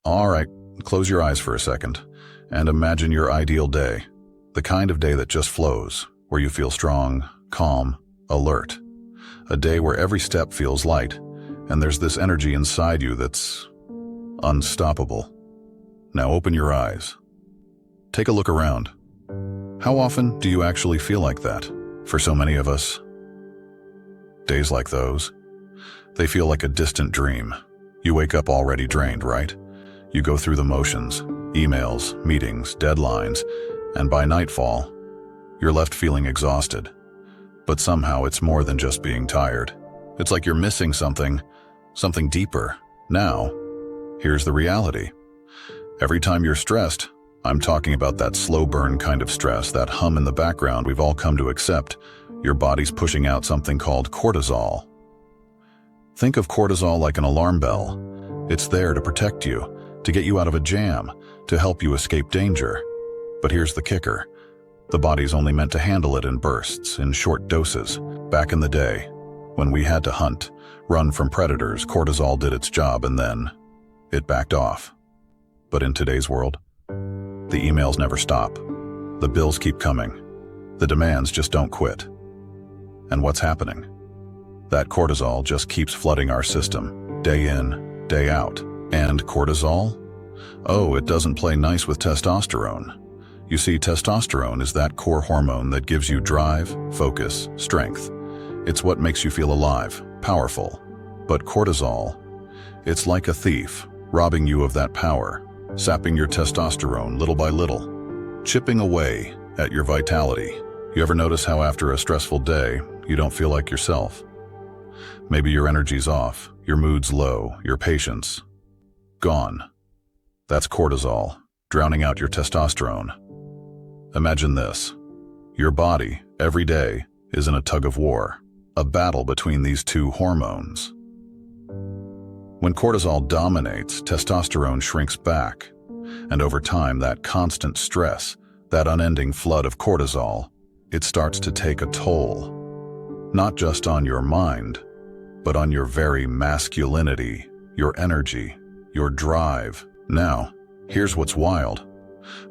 All right, close your eyes for a second and imagine your ideal day. The kind of day that just flows, where you feel strong, calm, alert. A day where every step feels light, and there's this energy inside you that's unstoppable. Now open your eyes. Take a look around. How often do you actually feel like that? For so many of us, days like those, they feel like a distant dream. You wake up already drained, right? You go through the motions, emails, meetings, deadlines, and by nightfall, you're left feeling exhausted. But somehow it's more than just being tired. It's like you're missing something deeper. Now, here's the reality. Every time you're stressed, I'm talking about that slow burn kind of stress, that hum in the background we've all come to accept, your body's pushing out something called cortisol. Think of cortisol like an alarm bell. It's there to protect you, to get you out of a jam, to help you escape danger. But here's the kicker. The body's only meant to handle it in bursts, in short doses. Back in the day, when we had to hunt, run from predators, cortisol did its job and then it backed off. But in today's world, the emails never stop. The bills keep coming. The demands just don't quit. And what's happening? That cortisol just keeps flooding our system, day in, day out. And cortisol? Oh, it doesn't play nice with testosterone. You see, testosterone is that core hormone that gives you drive, focus, strength. It's what makes you feel alive, powerful. But cortisol, it's like a thief, robbing you of that power, sapping your testosterone little by little, chipping away at your vitality. You ever notice how after a stressful day, you don't feel like yourself? Maybe your energy's off, your mood's low, your patience gone. That's cortisol, drowning out your testosterone. Imagine this. Your body, every day, is in a tug of war, a battle between these two hormones. When cortisol dominates, testosterone shrinks back, and over time, that constant stress, that unending flood of cortisol, it starts to take a toll. Not just on your mind, but on your very masculinity, your energy, your drive. Now, here's what's wild.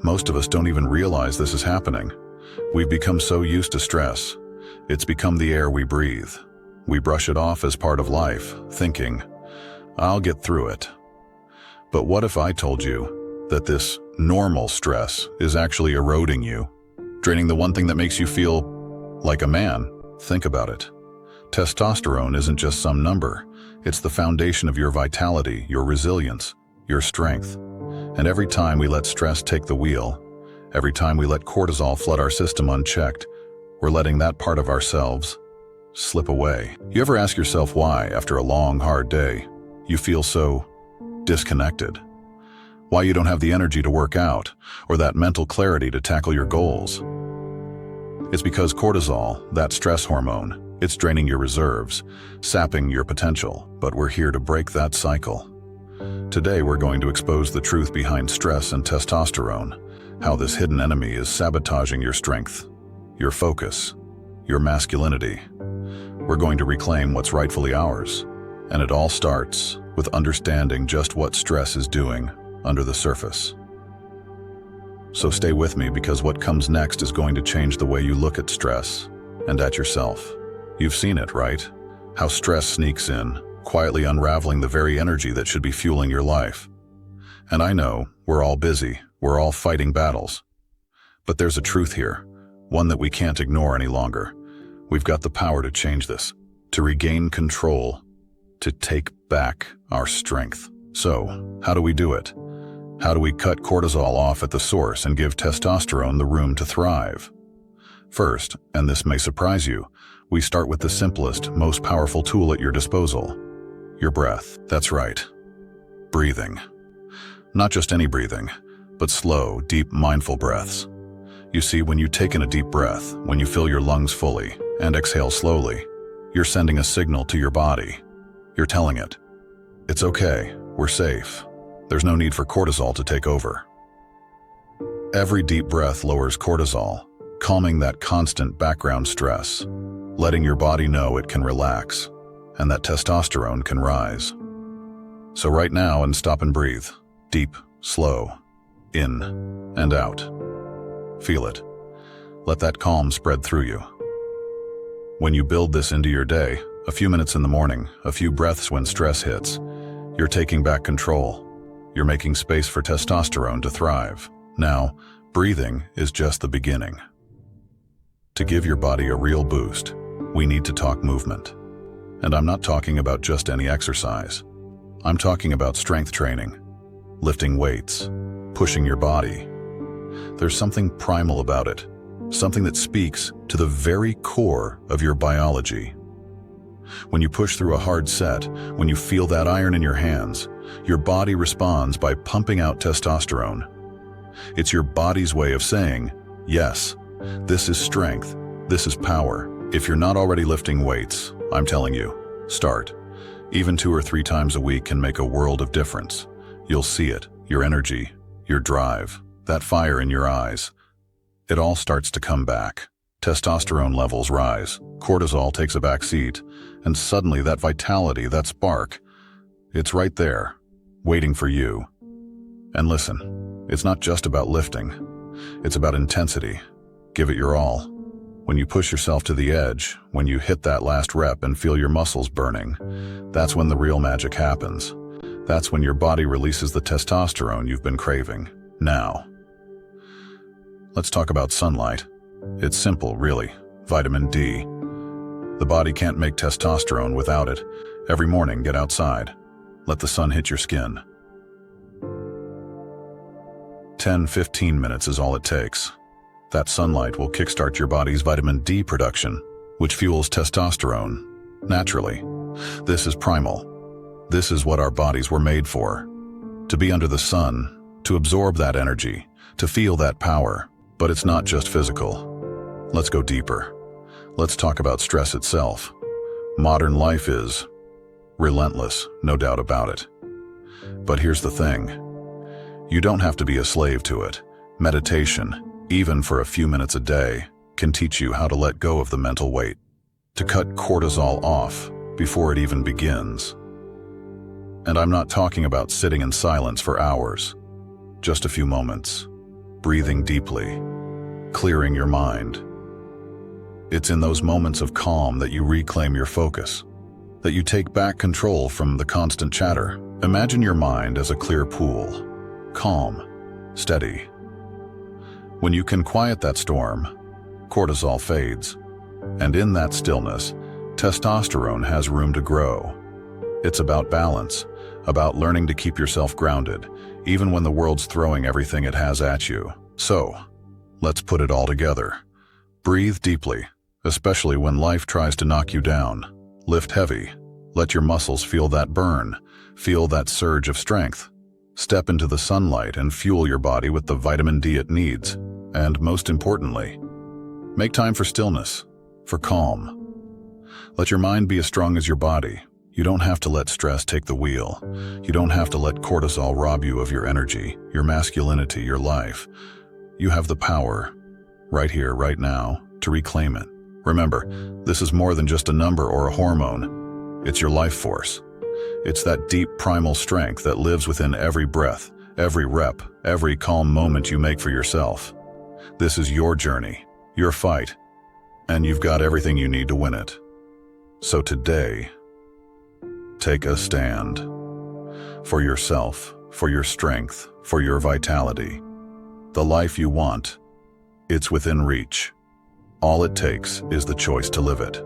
Most of us don't even realize this is happening. We've become so used to stress. It's become the air we breathe. We brush it off as part of life, thinking, I'll get through it. But what if I told you that this normal stress is actually eroding you, draining the one thing that makes you feel like a man? Think about it. Testosterone isn't just some number. It's the foundation of your vitality, your resilience, your strength. And every time we let stress take the wheel, every time we let cortisol flood our system unchecked, we're letting that part of ourselves slip away. You ever ask yourself why, after a long, hard day, you feel so disconnected? Why you don't have the energy to work out, or that mental clarity to tackle your goals? It's because cortisol, that stress hormone, it's draining your reserves, sapping your potential, but we're here to break that cycle. Today we're going to expose the truth behind stress and testosterone, how this hidden enemy is sabotaging your strength, your focus, your masculinity. We're going to reclaim what's rightfully ours, and it all starts with understanding just what stress is doing under the surface. So stay with me, because what comes next is going to change the way you look at stress and at yourself. You've seen it, right? How stress sneaks in, quietly unraveling the very energy that should be fueling your life. And I know, we're all busy, we're all fighting battles. But there's a truth here, one that we can't ignore any longer. We've got the power to change this, to regain control, to take back our strength. So, how do we do it? How do we cut cortisol off at the source and give testosterone the room to thrive? First, and this may surprise you, we start with the simplest, most powerful tool at your disposal. Your breath. That's right. Breathing. Not just any breathing, but slow, deep, mindful breaths. You see, when you take in a deep breath, when you fill your lungs fully and exhale slowly, you're sending a signal to your body. You're telling it, it's okay, we're safe. There's no need for cortisol to take over. Every deep breath lowers cortisol, calming that constant background stress, letting your body know it can relax, and that testosterone can rise. So right now, and stop and breathe. Deep, slow, in and out. Feel it. Let that calm spread through you. When you build this into your day, a few minutes in the morning, a few breaths when stress hits, you're taking back control. You're making space for testosterone to thrive. Now, breathing is just the beginning. To give your body a real boost, we need to talk movement. And I'm not talking about just any exercise. I'm talking about strength training, lifting weights, pushing your body. There's something primal about it, something that speaks to the very core of your biology. When you push through a hard set, when you feel that iron in your hands, your body responds by pumping out testosterone. It's your body's way of saying, yes, this is strength, this is power. If you're not already lifting weights, I'm telling you, start. Even 2 or 3 times a week can make a world of difference. You'll see it, your energy, your drive, that fire in your eyes. It all starts to come back. Testosterone levels rise, cortisol takes a back seat, and suddenly that vitality, that spark, it's right there, waiting for you. And listen, it's not just about lifting. It's about intensity. Give it your all. When you push yourself to the edge, when you hit that last rep and feel your muscles burning, that's when the real magic happens. That's when your body releases the testosterone you've been craving. Now, let's talk about sunlight. It's simple, really. Vitamin D. The body can't make testosterone without it. Every morning, get outside. Let the sun hit your skin. 10-15 minutes is all it takes. That sunlight will kickstart your body's vitamin D production, which fuels testosterone naturally. This is primal. This is what our bodies were made for. To be under the sun, to absorb that energy, to feel that power. But it's not just physical. Let's go deeper. Let's talk about stress itself. Modern life is relentless, no doubt about it. But here's the thing. You don't have to be a slave to it. Meditation, even for a few minutes a day, can teach you how to let go of the mental weight, to cut cortisol off before it even begins. And I'm not talking about sitting in silence for hours. Just a few moments, breathing deeply, clearing your mind. It's in those moments of calm that you reclaim your focus, that you take back control from the constant chatter. Imagine your mind as a clear pool, calm, steady. When you can quiet that storm, cortisol fades, and in that stillness, testosterone has room to grow. It's about balance, about learning to keep yourself grounded, even when the world's throwing everything it has at you. So, let's put it all together. Breathe deeply, especially when life tries to knock you down. Lift heavy. Let your muscles feel that burn, feel that surge of strength. Step into the sunlight and fuel your body with the vitamin D it needs. And most importantly, make time for stillness, for calm. Let your mind be as strong as your body. You don't have to let stress take the wheel. You don't have to let cortisol rob you of your energy, your masculinity, your life. You have the power, right here, right now, to reclaim it. Remember, this is more than just a number or a hormone. It's your life force. It's that deep primal strength that lives within every breath, every rep, every calm moment you make for yourself. This is your journey, your fight, and you've got everything you need to win it. So today, take a stand. For yourself, for your strength, for your vitality. The life you want, it's within reach. All it takes is the choice to live it.